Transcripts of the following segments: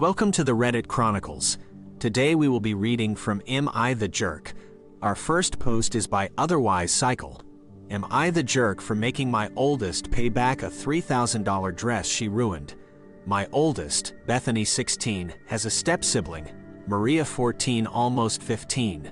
Welcome to the Reddit Chronicles. Today we will be reading from Am I the Jerk? Our first post is by Otherwise Cycle. Am I the jerk for making my oldest pay back a $3,000 dress she ruined? My oldest, Bethany 16, has a step-sibling, Maria 14, almost 15.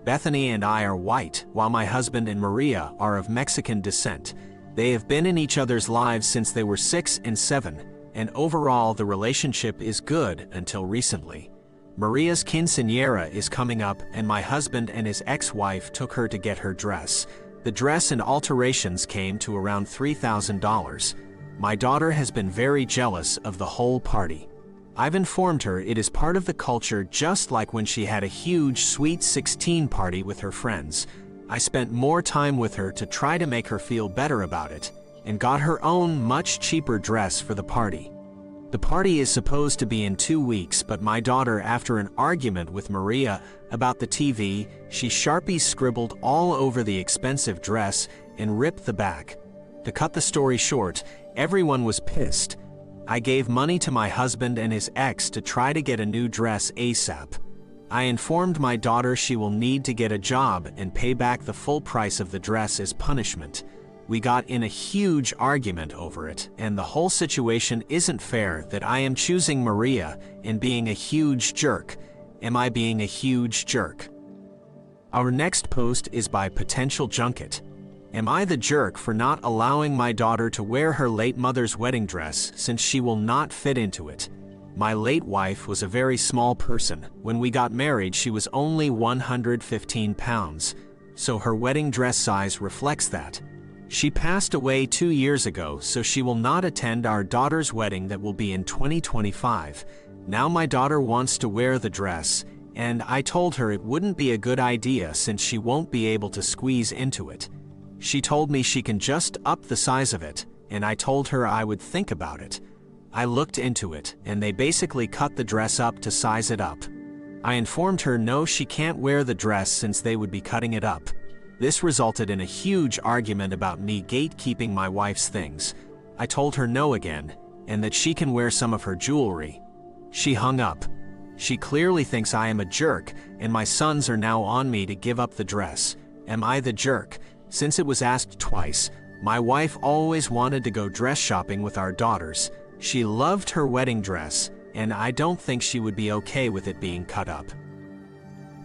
Bethany and I are white, while my husband and Maria are of Mexican descent. They have been in each other's lives since they were 6 and 7, and overall the relationship is good until recently. Maria's quinceañera is coming up, and my husband and his ex-wife took her to get her dress. The dress and alterations came to around $3,000. My daughter has been very jealous of the whole party. I've informed her it is part of the culture, just like when she had a huge Sweet 16 party with her friends. I spent more time with her to try to make her feel better about it, and got her own much cheaper dress for the party. The party is supposed to be in 2 weeks, but my daughter, after an argument with Maria about the TV, she Sharpie scribbled all over the expensive dress and ripped the back. To cut the story short, everyone was pissed. I gave money to my husband and his ex to try to get a new dress ASAP. I informed my daughter she will need to get a job and pay back the full price of the dress as punishment. We got in a huge argument over it, and the whole situation isn't fair that I am choosing Maria and being a huge jerk. Am I being a huge jerk? Our next post is by Potential Junket. Am I the jerk for not allowing my daughter to wear her late mother's wedding dress since she will not fit into it? My late wife was a very small person. When we got married, she was only 115 pounds, so her wedding dress size reflects that. She passed away 2 years ago, so she will not attend our daughter's wedding that will be in 2025. Now my daughter wants to wear the dress, and I told her it wouldn't be a good idea since she won't be able to squeeze into it. She told me she can just up the size of it, and I told her I would think about it. I looked into it, and they basically cut the dress up to size it up. I informed her no, she can't wear the dress since they would be cutting it up. This resulted in a huge argument about me gatekeeping my wife's things. I told her no again, and that she can wear some of her jewelry. She hung up. She clearly thinks I am a jerk, and my sons are now on me to give up the dress. Am I the jerk? Since it was asked twice, my wife always wanted to go dress shopping with our daughters. She loved her wedding dress, and I don't think she would be okay with it being cut up.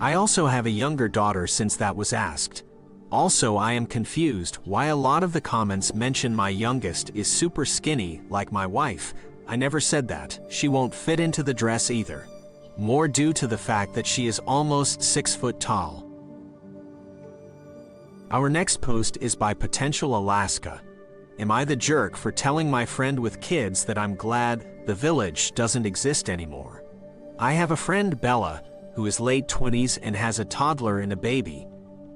I also have a younger daughter since that was asked. Also, I am confused why a lot of the comments mention my youngest is super skinny like my wife. I never said that. She won't fit into the dress either. More due to the fact that she is almost 6 foot tall. Our next post is by Potential Alaska. Am I the jerk for telling my friend with kids that I'm glad the village doesn't exist anymore? I have a friend, Bella, who is late 20s and has a toddler and a baby.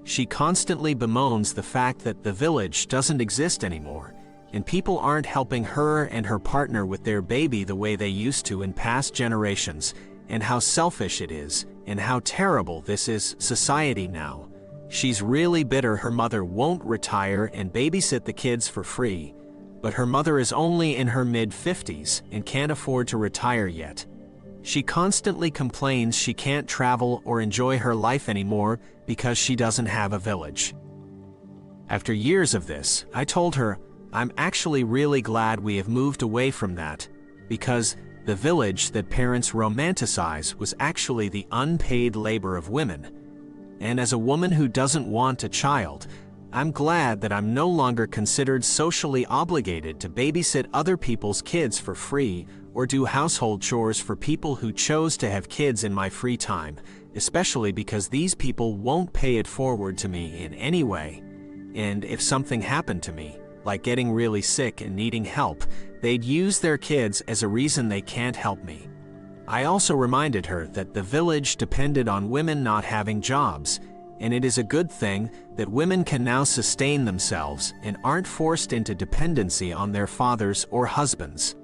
She constantly bemoans the fact that the village doesn't exist anymore, and people aren't helping her and her partner with their baby the way they used to in past generations, and how selfish it is, and how terrible this is society now. She's really bitter her mother won't retire and babysit the kids for free, but her mother is only in her mid-50s and can't afford to retire yet. She constantly complains she can't travel or enjoy her life anymore because she doesn't have a village. After years of this, I told her, I'm actually really glad we have moved away from that, because the village that parents romanticize was actually the unpaid labor of women. And as a woman who doesn't want a child, I'm glad that I'm no longer considered socially obligated to babysit other people's kids for free or do household chores for people who chose to have kids in my free time, especially because these people won't pay it forward to me in any way. And if something happened to me, like getting really sick and needing help, they'd use their kids as a reason they can't help me. I also reminded her that the village depended on women not having jobs, and it is a good thing that women can now sustain themselves and aren't forced into dependency on their fathers or husbands.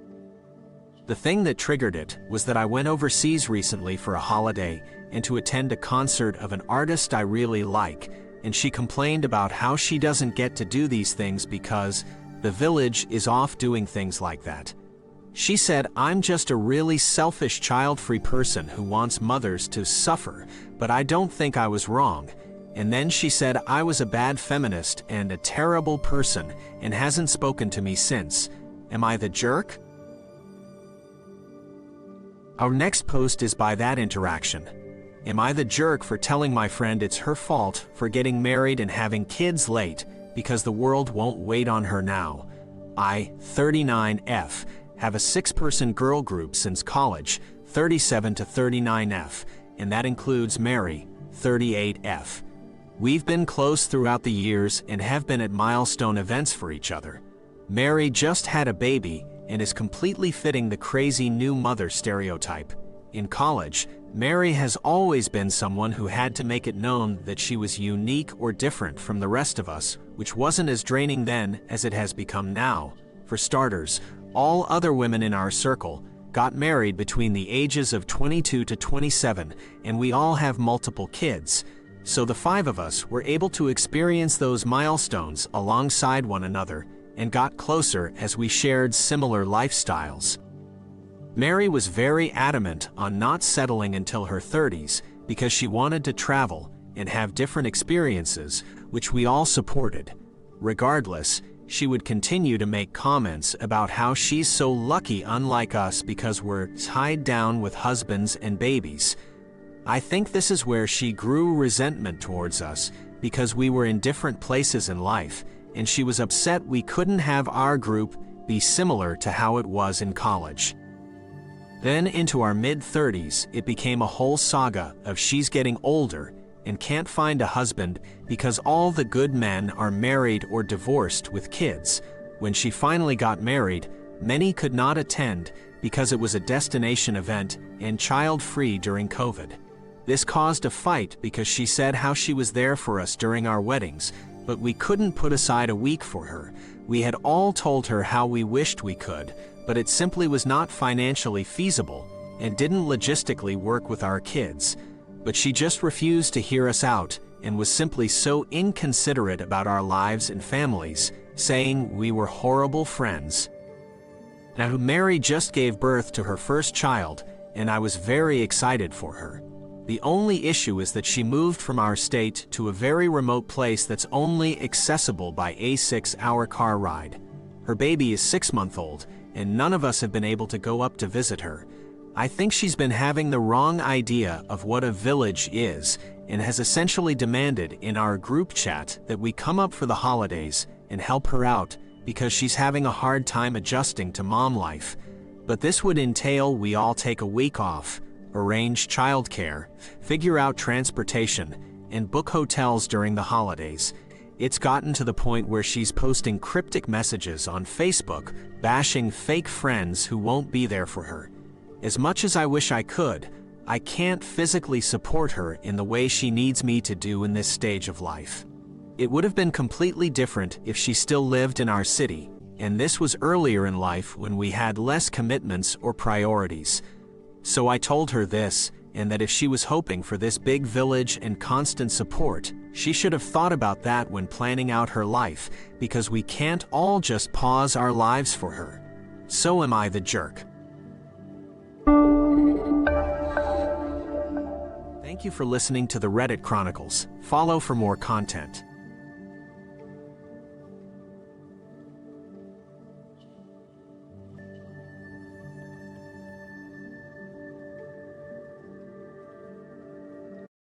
The thing that triggered it was that I went overseas recently for a holiday and to attend a concert of an artist I really like, and she complained about how she doesn't get to do these things because the village is off doing things like that. She said, "I'm just a really selfish child-free person who wants mothers to suffer, but I don't think I was wrong." And then she said I was a bad feminist and a terrible person and hasn't spoken to me since. Am I the jerk? Our next post is by that interaction. Am I the jerk for telling my friend it's her fault for getting married and having kids late because the world won't wait on her now? I, 39F, have a 6-person girl group since college, 37 to 39F, and that includes Mary, 38F. We've been close throughout the years and have been at milestone events for each other. Mary just had a baby and is completely fitting the crazy new mother stereotype. In college, Mary has always been someone who had to make it known that she was unique or different from the rest of us, which wasn't as draining then as it has become now. For starters, all other women in our circle got married between the ages of 22 to 27, and we all have multiple kids. So the 5 of us were able to experience those milestones alongside one another and got closer as we shared similar lifestyles. Mary was very adamant on not settling until her 30s because she wanted to travel and have different experiences, which we all supported. Regardless, she would continue to make comments about how she's so lucky unlike us because we're tied down with husbands and babies. I think this is where she grew resentment towards us because we were in different places in life, and she was upset we couldn't have our group be similar to how it was in college. Then into our mid-30s, it became a whole saga of she's getting older and can't find a husband because all the good men are married or divorced with kids. When she finally got married, many could not attend because it was a destination event and child-free during COVID. This caused a fight because she said how she was there for us during our weddings, but we couldn't put aside a week for her. We had all told her how we wished we could, but it simply was not financially feasible and didn't logistically work with our kids. But she just refused to hear us out and was simply so inconsiderate about our lives and families, saying we were horrible friends. Now, Mary just gave birth to her first child, and I was very excited for her. The only issue is that she moved from our state to a very remote place that's only accessible by a 6-hour car ride. Her baby is 6-month-old, and none of us have been able to go up to visit her. I think she's been having the wrong idea of what a village is and has essentially demanded in our group chat that we come up for the holidays and help her out because she's having a hard time adjusting to mom life. But this would entail we all take a week off, arrange childcare, figure out transportation, and book hotels during the holidays. It's gotten to the point where she's posting cryptic messages on Facebook, bashing fake friends who won't be there for her. As much as I wish I could, I can't physically support her in the way she needs me to do in this stage of life. It would have been completely different if she still lived in our city, and this was earlier in life when we had less commitments or priorities. So I told her this, and that if she was hoping for this big village and constant support, she should have thought about that when planning out her life, because we can't all just pause our lives for her. So am I the jerk? Thank you for listening to the Reddit Chronicles. Follow for more content.